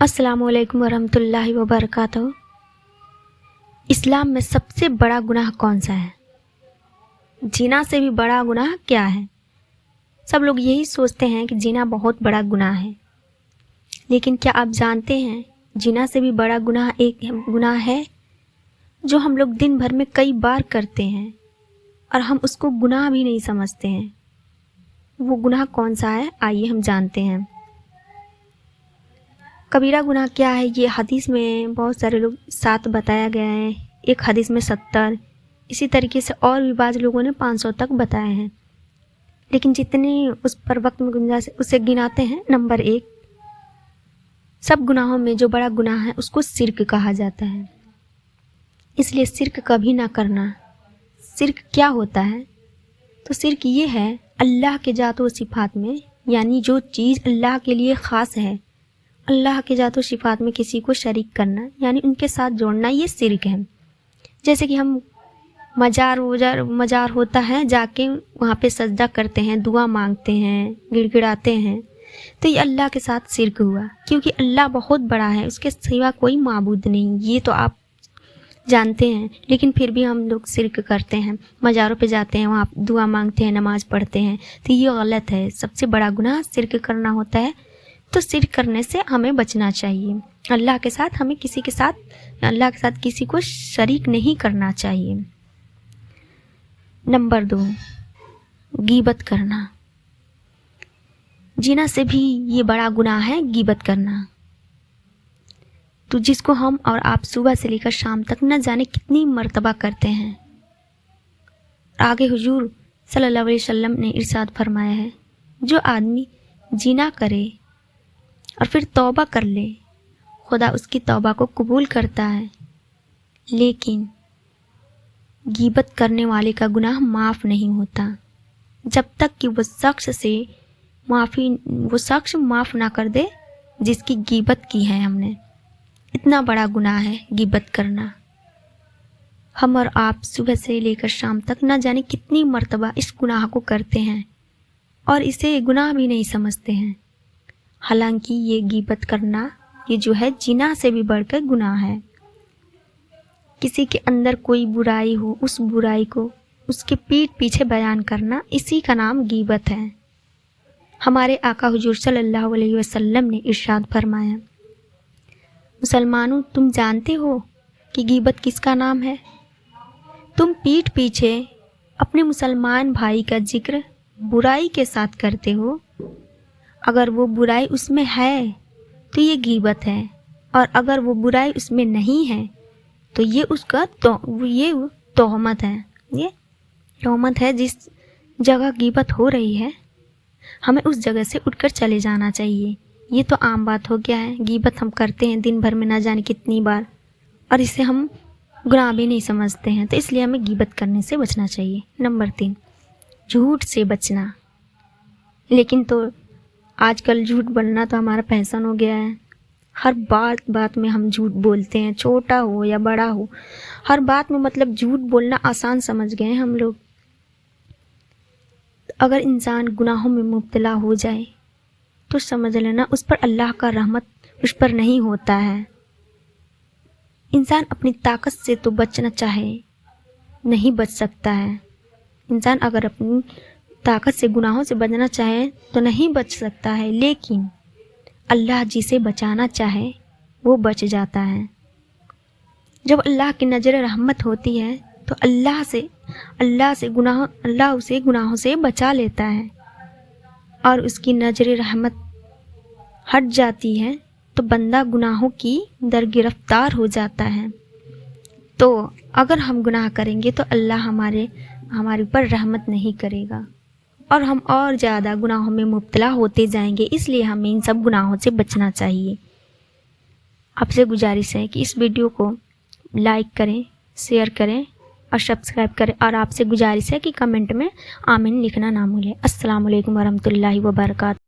अस्सलाम वालेकुम वरहमतुल्लाहि वबरकातुहू। इस्लाम में सबसे बड़ा गुनाह कौन सा है? जिना से भी बड़ा गुनाह क्या है? सब लोग यही सोचते हैं कि जिना बहुत बड़ा गुनाह है, लेकिन क्या आप जानते हैं जिना से भी बड़ा गुनाह एक गुनाह है जो हम लोग दिन भर में कई बार करते हैं और हम उसको गुनाह भी नहीं समझते हैं। वो गुनाह कौन सा है, आइए हम जानते हैं। कबीरा गुनाह क्या है, ये हदीस में बहुत सारे लोग साथ बताया गया है। एक हदीस में 70, इसी तरीके से और भी बाज़ लोगों ने 500 तक बताए हैं, लेकिन जितने उस पर वक्त में गुंजाइश उसे गिनाते हैं। नंबर 1, सब गुनाहों में जो बड़ा गुनाह है उसको शिर्क कहा जाता है, इसलिए शिर्क कभी ना करना। शिर्क क्या होता है? तो शिर्क ये है अल्लाह के ज़ात व सिफ़ात में, यानी जो चीज़ अल्लाह के लिए ख़ास है, अल्लाह के ज़ात व सिफ़ात में किसी को शरीक करना, यानी उनके साथ जोड़ना, ये शिर्क है। जैसे कि हम मज़ार होता है, जाके वहाँ पे सजदा करते हैं, दुआ मांगते हैं, गिड़गिड़ाते हैं, तो ये अल्लाह के साथ शिर्क हुआ, क्योंकि अल्लाह बहुत बड़ा है, उसके सिवा कोई माबूद नहीं, ये तो आप जानते हैं। लेकिन फिर भी हम लोग शिर्क करते हैं, मज़ारों पे जाते हैं, वहाँ दुआ मांगते हैं, नमाज़ पढ़ते हैं, तो ये गलत है। सबसे बड़ा गुनाह शिर्क करना होता है, तो शिर्क करने से हमें बचना चाहिए। अल्लाह के साथ हमें अल्लाह के साथ किसी को शरीक नहीं करना चाहिए। नंबर 2, गीबत करना। जिना से भी ये बड़ा गुनाह है गीबत करना, तो जिसको हम और आप सुबह से लेकर शाम तक न जाने कितनी मर्तबा करते हैं। आगे हुजूर सल्लल्लाहु अलैहि वसल्लम ने इरशाद फरमाया है, जो आदमी जिना करे और फिर तौबा कर ले, खुदा उसकी तौबा को कबूल करता है, लेकिन गीबत करने वाले का गुनाह माफ़ नहीं होता जब तक कि वो शख्स माफ़ ना कर दे जिसकी गीबत की है हमने। इतना बड़ा गुनाह है गीबत करना। हम और आप सुबह से लेकर शाम तक न जाने कितनी मर्तबा इस गुनाह को करते हैं और इसे गुनाह भी नहीं समझते हैं। हालांकि ये गीबत करना, ये जो है जिना से भी बढ़कर गुनाह है। किसी के अंदर कोई बुराई हो, उस बुराई को उसके पीठ पीछे बयान करना, इसी का नाम गीबत है। हमारे आका हुजूर सल्लल्लाहु अलैहि वसल्लम ने इरशाद फरमाया, मुसलमानों, तुम जानते हो कि गीबत किसका नाम है? तुम पीठ पीछे अपने मुसलमान भाई का जिक्र बुराई के साथ करते हो। अगर वो बुराई उसमें है तो ये गीबत है, और अगर वो बुराई उसमें नहीं है तो ये उसका ये तोहमत है। ये तोहमत है। जिस जगह गीबत हो रही है हमें उस जगह से उठकर चले जाना चाहिए। ये तो आम बात हो गया है, गीबत हम करते हैं दिन भर में ना जाने कितनी बार, और इसे हम गुनाह भी नहीं समझते हैं, तो इसलिए हमें गीबत करने से बचना चाहिए। नंबर 3, झूठ से बचना। लेकिन तो आजकल झूठ बोलना तो हमारा फैशन हो गया है। हर बात में हम झूठ बोलते हैं, छोटा हो या बड़ा हो, हर बात में मतलब झूठ बोलना आसान समझ गए हैं हम लोग। अगर इंसान गुनाहों में मुब्तला हो जाए तो समझ लेना उस पर अल्लाह का रहमत उस पर नहीं होता है। इंसान अपनी ताकत से तो बचना चाहे नहीं बच सकता है। इंसान अगर अपनी ताकत से गुनाहों से बचना चाहे तो नहीं बच सकता है, लेकिन अल्लाह जिसे बचाना चाहे वो बच जाता है। जब अल्लाह की नज़र रहमत होती है तो अल्लाह उसे गुनाहों से बचा लेता है, और उसकी नज़र रहमत हट जाती है तो बंदा गुनाहों की दरगिरफ्तार हो जाता है। तो अगर हम गुनाह करेंगे तो अल्लाह हमारे ऊपर रहमत नहीं करेगा और हम और ज़्यादा गुनाहों में मुब्तला होते जाएंगे। इसलिए हमें इन सब गुनाहों से बचना चाहिए। आपसे गुजारिश है कि इस वीडियो को लाइक करें, शेयर करें और सब्सक्राइब करें, और आपसे गुजारिश है कि कमेंट में आमीन लिखना ना भूलें। अस्सलाम वालेकुम वरहमतुल्लाहि वबरकातुहू।